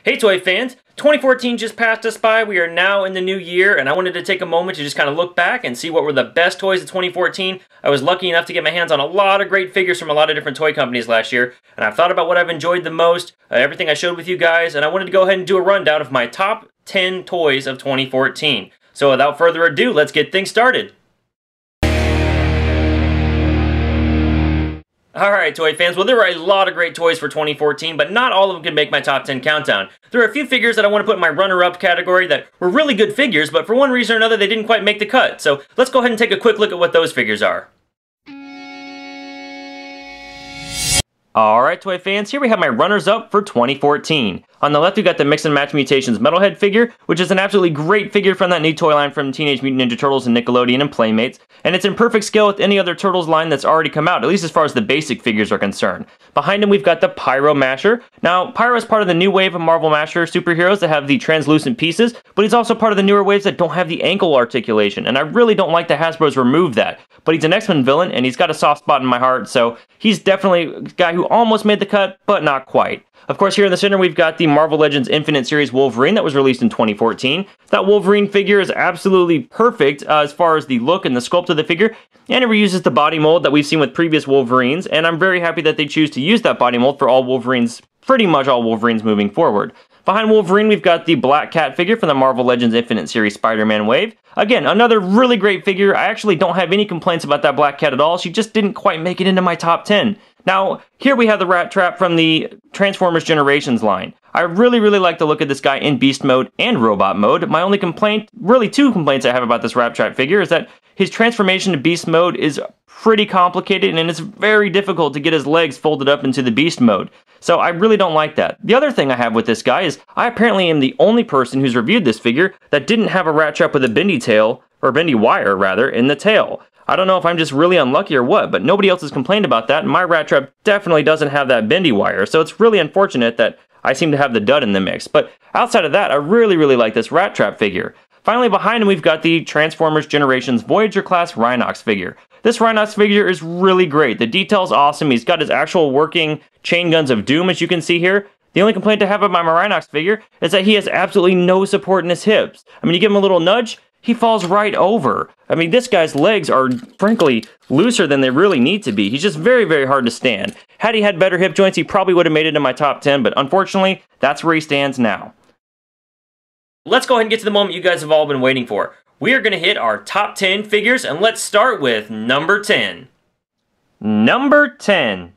Hey Toy fans, 2014 just passed us by. We are now in the new year, and I wanted to take a moment to just kind of look back and see what were the best toys of 2014. I was lucky enough to get my hands on a lot of great figures from a lot of different toy companies last year, and I've thought about what I've enjoyed the most, everything I showed with you guys, and I wanted to go ahead and do a rundown of my top 10 toys of 2014. So without further ado, let's get things started. Alright Toy fans, well there were a lot of great toys for 2014, but not all of them could make my top 10 countdown. There are a few figures that I want to put in my runner-up category that were really good figures, but for one reason or another they didn't quite make the cut. So let's go ahead and take a quick look at what those figures are. Alright Toy fans, here we have my runners-up for 2014. On the left we got the Mix and Match Mutations Metalhead figure, which is an absolutely great figure from that new toy line from Teenage Mutant Ninja Turtles and Nickelodeon and Playmates, and it's in perfect scale with any other Turtles line that's already come out, at least as far as the basic figures are concerned. Behind him we've got the Pyro Masher. Now, Pyro is part of the new wave of Marvel Masher superheroes that have the translucent pieces, but he's also part of the newer waves that don't have the ankle articulation, and I really don't like that Hasbro's removed that. But he's an X-Men villain, and he's got a soft spot in my heart, so he's definitely a guy who almost made the cut, but not quite. Of course, here in the center, we've got the Marvel Legends Infinite Series Wolverine that was released in 2014. That Wolverine figure is absolutely perfect as far as the look and the sculpt of the figure, and it reuses the body mold that we've seen with previous Wolverines, and I'm very happy that they choose to use that body mold for all Wolverines, pretty much all Wolverines moving forward. Behind Wolverine, we've got the Black Cat figure from the Marvel Legends Infinite Series SpiderMan wave. Again, another really great figure. I actually don't have any complaints about that Black Cat at all. She just didn't quite make it into my top 10. Now, here we have the Rat Trap from the Transformers Generations line. I really like the look of this guy in Beast mode and Robot mode. My only complaint, really two complaints I have about this Rat Trap figure, is that his transformation to Beast mode is pretty complicated and it's very difficult to get his legs folded up into the Beast mode. So I really don't like that. The other thing I have with this guy is I apparently am the only person who's reviewed this figure that didn't have a Rat Trap with a bendy tail, or bendy wire rather, in the tail. I don't know if I'm just really unlucky or what, but nobody else has complained about that, and my Rat Trap definitely doesn't have that bendy wire, so it's really unfortunate that I seem to have the dud in the mix. But outside of that, I really like this Rat Trap figure. Finally, behind him, we've got the Transformers Generations Voyager class Rhinox figure. This Rhinox figure is really great. The detail's awesome. He's got his actual working chain guns of doom, as you can see here. The only complaint I have about my Rhinox figure is that he has absolutely no support in his hips. I mean, you give him a little nudge, he falls right over. I mean, this guy's legs are, frankly, looser than they really need to be. He's just very hard to stand. Had he had better hip joints, he probably would have made it in my top 10, but unfortunately, that's where he stands now. Let's go ahead and get to the moment you guys have all been waiting for. We are going to hit our top 10 figures, and let's start with number 10. Number 10.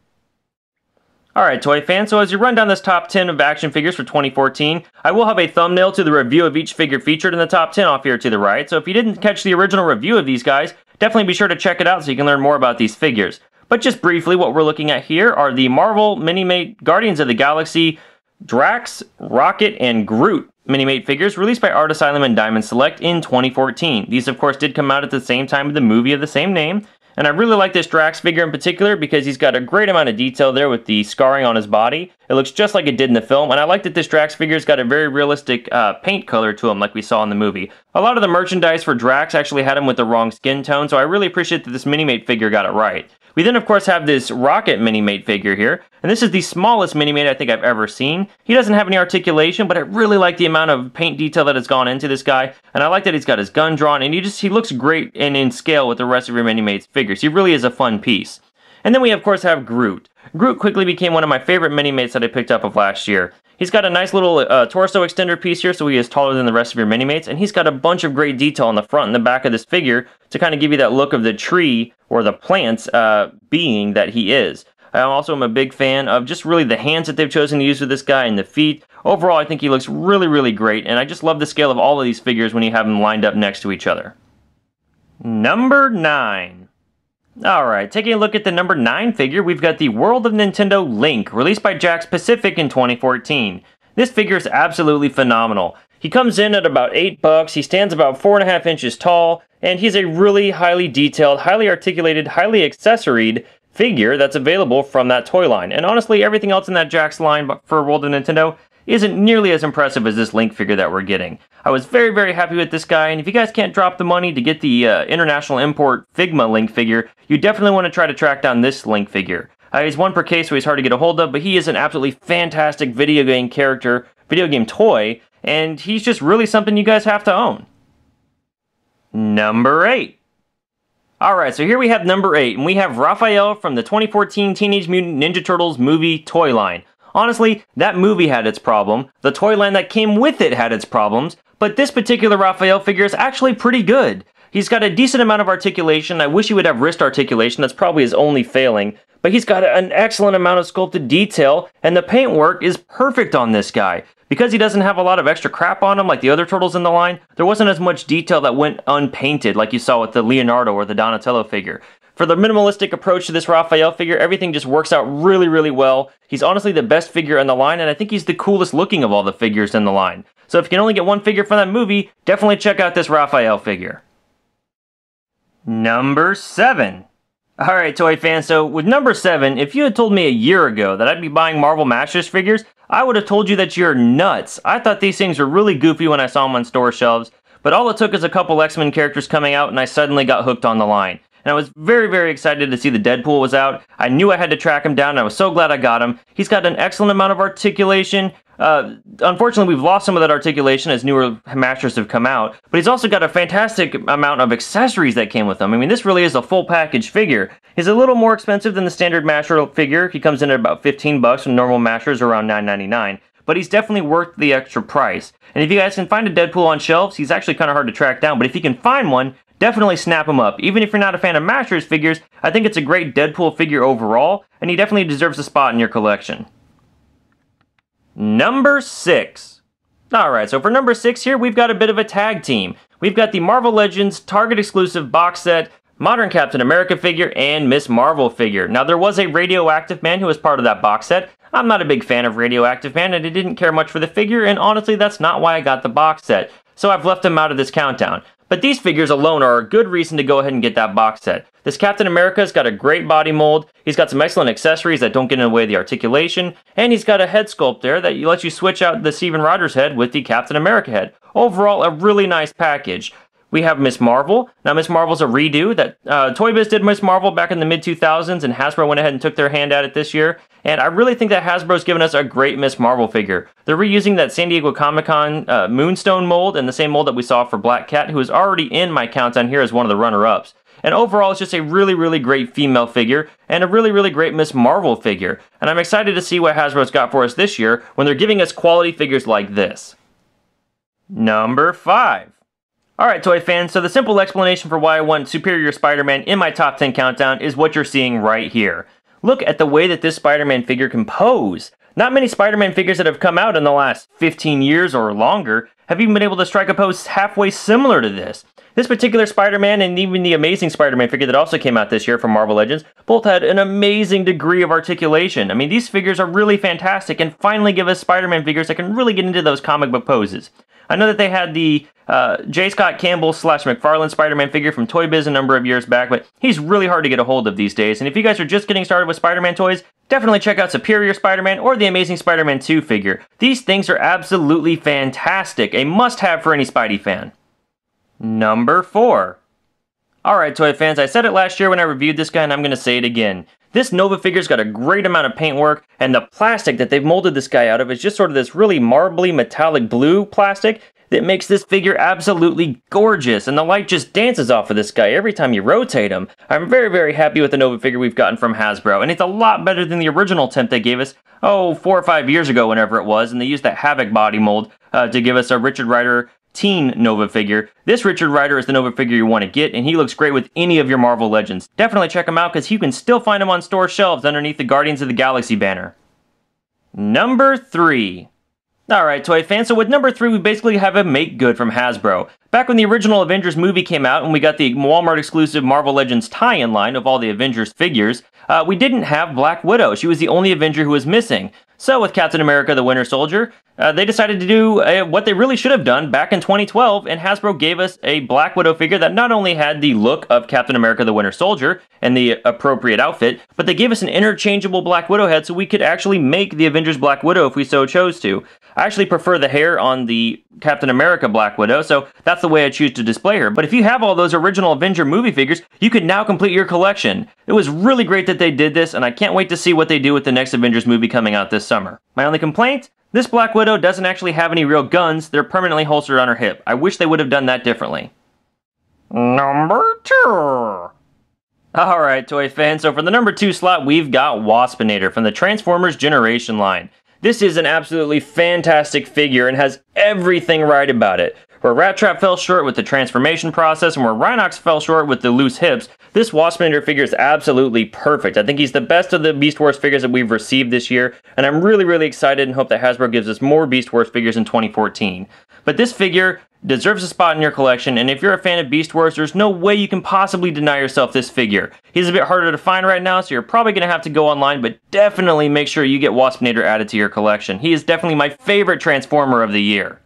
Alright Toy fans, so as you run down this top 10 of action figures for 2014, I will have a thumbnail to the review of each figure featured in the top 10 off here to the right, so if you didn't catch the original review of these guys, definitely be sure to check it out so you can learn more about these figures. But just briefly, what we're looking at here are the Marvel Minimate Guardians of the Galaxy Drax, Rocket, and Groot Minimate figures released by Art Asylum and Diamond Select in 2014. These of course did come out at the same time of the movie of the same name. And I really like this Drax figure in particular because he's got a great amount of detail there with the scarring on his body. It looks just like it did in the film, and I like that this Drax figure's got a very realistic paint color to him like we saw in the movie. A lot of the merchandise for Drax actually had him with the wrong skin tone, so I really appreciate that this Minimate figure got it right. We then of course have this Rocket Minimate figure here, and this is the smallest Minimate I think I've ever seen. He doesn't have any articulation, but I really like the amount of paint detail that has gone into this guy, and I like that he's got his gun drawn, and he looks great and in scale with the rest of your Minimate's figures. He really is a fun piece. And then we of course have Groot. Groot quickly became one of my favorite Minimates that I picked up of last year. He's got a nice little torso extender piece here, so he is taller than the rest of your Minimates, and he's got a bunch of great detail on the front and the back of this figure to kind of give you that look of the tree or the plants being that he is. I also am a big fan of just really the hands that they've chosen to use with this guy and the feet. Overall, I think he looks really great, and I just love the scale of all of these figures when you have them lined up next to each other. Number 9. Alright, taking a look at the number 9 figure, we've got the World of Nintendo Link, released by Jakks Pacific in 2014. This figure is absolutely phenomenal. He comes in at about $8, he stands about 4.5 inches tall, and he's a really highly detailed, highly articulated, highly accessoried figure that's available from that toy line. And honestly, everything else in that Jakks line for World of Nintendo isn't nearly as impressive as this Link figure that we're getting. I was very happy with this guy, and if you guys can't drop the money to get the international import Figma Link figure, you definitely want to try to track down this Link figure. He's one per case, so he's hard to get a hold of, but he is an absolutely fantastic video game character video game toy, and he's just really something you guys have to own. Number 8. Alright, so here we have number 8, and we have Raphael from the 2014 Teenage Mutant Ninja Turtles movie toy line. Honestly, that movie had its problem, the toy line that came with it had its problems, but this particular Raphael figure is actually pretty good. He's got a decent amount of articulation. I wish he would have wrist articulation, that's probably his only failing, but he's got an excellent amount of sculpted detail, and the paint work is perfect on this guy. Because he doesn't have a lot of extra crap on him like the other turtles in the line, there wasn't as much detail that went unpainted like you saw with the Leonardo or the Donatello figure. For the minimalistic approach to this Raphael figure, everything just works out really, really well. He's honestly the best figure in the line, and I think he's the coolest looking of all the figures in the line. So if you can only get one figure from that movie, definitely check out this Raphael figure. Number 7. Alright, toy fans, so with number 7, if you had told me a year ago that I'd be buying Marvel Masters figures, I would have told you that you're nuts. I thought these things were really goofy when I saw them on store shelves, but all it took is a couple X-Men characters coming out and I suddenly got hooked on the line. And I was very, very excited to see the Deadpool was out. I knew I had to track him down, and I was so glad I got him. He's got an excellent amount of articulation. Unfortunately, we've lost some of that articulation as newer Masters have come out, but he's also got a fantastic amount of accessories that came with him. I mean, this really is a full package figure. He's a little more expensive than the standard Master figure. He comes in at about $15, and normal Masters are around $9.99. But he's definitely worth the extra price. And if you guys can find a Deadpool on shelves, he's actually kind of hard to track down, but if you can find one, definitely snap him up. Even if you're not a fan of Masters figures, I think it's a great Deadpool figure overall, and he definitely deserves a spot in your collection. Number 6. Alright, so for number 6 here, we've got a bit of a tag team. We've got the Marvel Legends Target exclusive box set, Modern Captain America figure, and Miss Marvel figure. Now, there was a Radioactive Man who was part of that box set. I'm not a big fan of Radioactive Man, and I didn't care much for the figure, and honestly, that's not why I got the box set. So I've left him out of this countdown. But these figures alone are a good reason to go ahead and get that box set. This Captain America's got a great body mold, he's got some excellent accessories that don't get in the way of the articulation, and he's got a head sculpt there that lets you switch out the Steven Rogers head with the Captain America head. Overall, a really nice package. We have Miss Marvel. Now, Miss Marvel's a redo. That Toy Biz did Miss Marvel back in the mid-2000s, and Hasbro went ahead and took their hand at it this year. And I really think that Hasbro's given us a great Miss Marvel figure. They're reusing that San Diego Comic-Con Moonstone mold, and the same mold that we saw for Black Cat, who is already in my countdown here as one of the runner-ups. And overall, it's just a really, really great female figure, and a really, really great Miss Marvel figure. And I'm excited to see what Hasbro's got for us this year, when they're giving us quality figures like this. Number 5. Alright, toy fans, so the simple explanation for why I want Superior Spider-Man in my top 10 countdown is what you're seeing right here. Look at the way that this Spider-Man figure can pose. Not many Spider-Man figures that have come out in the last 15 years or longer have even been able to strike a pose halfway similar to this. This particular Spider-Man and even the Amazing Spider-Man figure that also came out this year from Marvel Legends both had an amazing degree of articulation. I mean, these figures are really fantastic and finally give us Spider-Man figures that can really get into those comic book poses. I know that they had the J. Scott Campbell / McFarlane Spider-Man figure from Toy Biz a number of years back, but he's really hard to get a hold of these days. And if you guys are just getting started with Spider-Man toys, definitely check out Superior Spider-Man or the Amazing Spider-Man 2 figure. These things are absolutely fantastic, a must-have for any Spidey fan. Number 4. Alright, toy fans, I said it last year when I reviewed this guy, and I'm going to say it again. This Nova figure's got a great amount of paint work, and the plastic that they've molded this guy out of is just sort of this really marbly metallic blue plastic that makes this figure absolutely gorgeous, and the light just dances off of this guy every time you rotate him. I'm very, very happy with the Nova figure we've gotten from Hasbro, and it's a lot better than the original attempt they gave us, 4 or 5 years ago, whenever it was, and they used that Havoc body mold to give us a Richard Rider teen Nova figure. This Richard Rider is the Nova figure you want to get, and he looks great with any of your Marvel Legends. Definitely check him out, because you can still find him on store shelves underneath the Guardians of the Galaxy banner. Number 3. Alright, toy fans, so with number 3, we basically have a make good from Hasbro. Back when the original Avengers movie came out, and we got the Walmart exclusive Marvel Legends tie-in line of all the Avengers figures, we didn't have Black Widow. She was the only Avenger who was missing. So with Captain America the Winter Soldier, they decided to do what they really should have done back in 2012, and Hasbro gave us a Black Widow figure that not only had the look of Captain America the Winter Soldier and the appropriate outfit, but they gave us an interchangeable Black Widow head so we could actually make the Avengers Black Widow if we so chose to. I actually prefer the hair on the Captain America Black Widow, so that's the way I choose to display her. But if you have all those original Avenger movie figures, you can now complete your collection. It was really great that they did this, and I can't wait to see what they do with the next Avengers movie coming out this summer. My only complaint? This Black Widow doesn't actually have any real guns, they're permanently holstered on her hip. I wish they would have done that differently. Number 2. Alright, toy fans, so for the number 2 slot, we've got Waspinator from the Transformers Generation line. This is an absolutely fantastic figure and has everything right about it. Where Rat Trap fell short with the transformation process and where Rhinox fell short with the loose hips, this Waspinator figure is absolutely perfect. I think he's the best of the Beast Wars figures that we've received this year, and I'm really excited and hope that Hasbro gives us more Beast Wars figures in 2014. But this figure deserves a spot in your collection, and if you're a fan of Beast Wars, there's no way you can possibly deny yourself this figure. He's a bit harder to find right now, so you're probably going to have to go online, but definitely make sure you get Waspinator added to your collection. He is definitely my favorite Transformer of the year.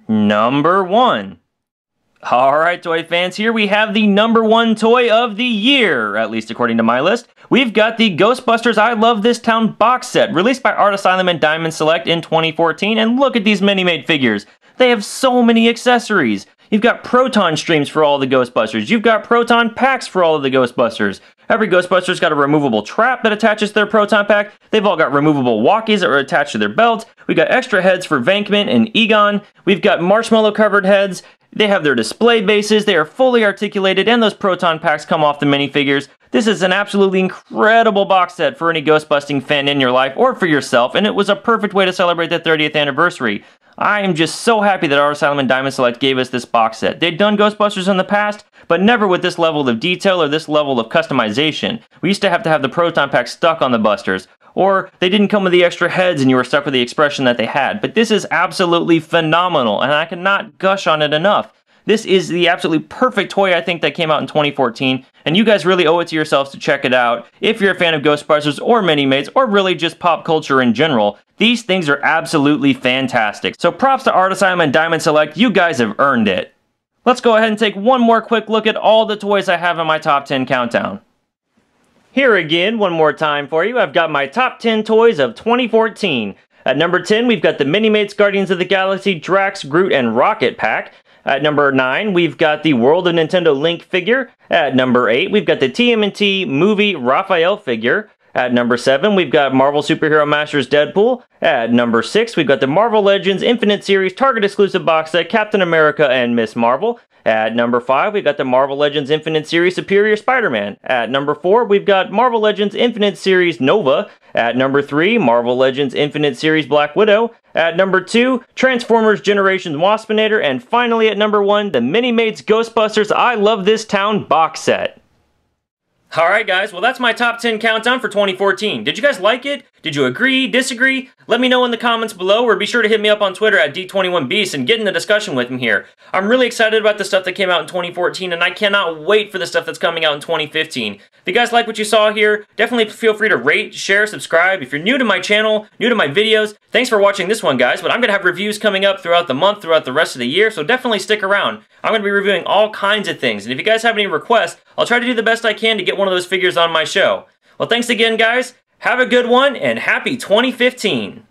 Number 1. Alright, toy fans, here we have the number 1 toy of the year, at least according to my list. We've got the Ghostbusters I Love This Town box set, released by Art Asylum and Diamond Select in 2014, and look at these mini-made figures. They have so many accessories. You've got proton streams for all the Ghostbusters. You've got proton packs for all of the Ghostbusters. Every Ghostbuster's got a removable trap that attaches to their proton pack. They've all got removable walkies that are attached to their belt. We've got extra heads for Venkman and Egon. We've got marshmallow-covered heads. They have their display bases. They are fully articulated, and those proton packs come off the minifigures. This is an absolutely incredible box set for any Ghostbusting fan in your life or for yourself, and it was a perfect way to celebrate the 30th anniversary. I am just so happy that Art Asylum and Diamond Select gave us this box set. They'd done Ghostbusters in the past, but never with this level of detail or this level of customization. We used to have the proton pack stuck on the Busters, or they didn't come with the extra heads and you were stuck with the expression that they had. But this is absolutely phenomenal, and I cannot gush on it enough. This is the absolutely perfect toy, I think, that came out in 2014, and you guys really owe it to yourselves to check it out. If you're a fan of Ghostbusters or Mini-Mates, or really just pop culture in general, these things are absolutely fantastic. So props to Art Asylum and Diamond Select, you guys have earned it. Let's go ahead and take one more quick look at all the toys I have in my top 10 countdown. Here again, one more time for you, I've got my top 10 toys of 2014. At number 10, we've got the Mini-Mates Guardians of the Galaxy Drax, Groot, and Rocket pack. At number 9, we've got the World of Nintendo Link figure. At number 8, we've got the TMNT Movie Raphael figure. At number 7, we've got Marvel Superhero Masters Deadpool. At number 6, we've got the Marvel Legends Infinite Series Target exclusive box set Captain America and Miss Marvel. At number 5, we've got the Marvel Legends Infinite Series Superior Spider-Man. At number 4, we've got Marvel Legends Infinite Series Nova. At number 3, Marvel Legends Infinite Series Black Widow. At number 2, Transformers Generations Waspinator. And finally at number 1, the Mini-Mates Ghostbusters I Love This Town box set. Alright guys, well that's my top 10 countdown for 2014. Did you guys like it? Did you agree? Disagree? Let me know in the comments below, or be sure to hit me up on Twitter at D21Beast's and get in the discussion with me here. I'm really excited about the stuff that came out in 2014, and I cannot wait for the stuff that's coming out in 2015. If you guys like what you saw here, definitely feel free to rate, share, subscribe. If you're new to my channel, new to my videos, thanks for watching this one guys, but I'm going to have reviews coming up throughout the month, throughout the rest of the year, so definitely stick around. I'm going to be reviewing all kinds of things, and if you guys have any requests, I'll try to do the best I can to get one of those figures on my show. Well, thanks again, guys. Have a good one, and happy 2015!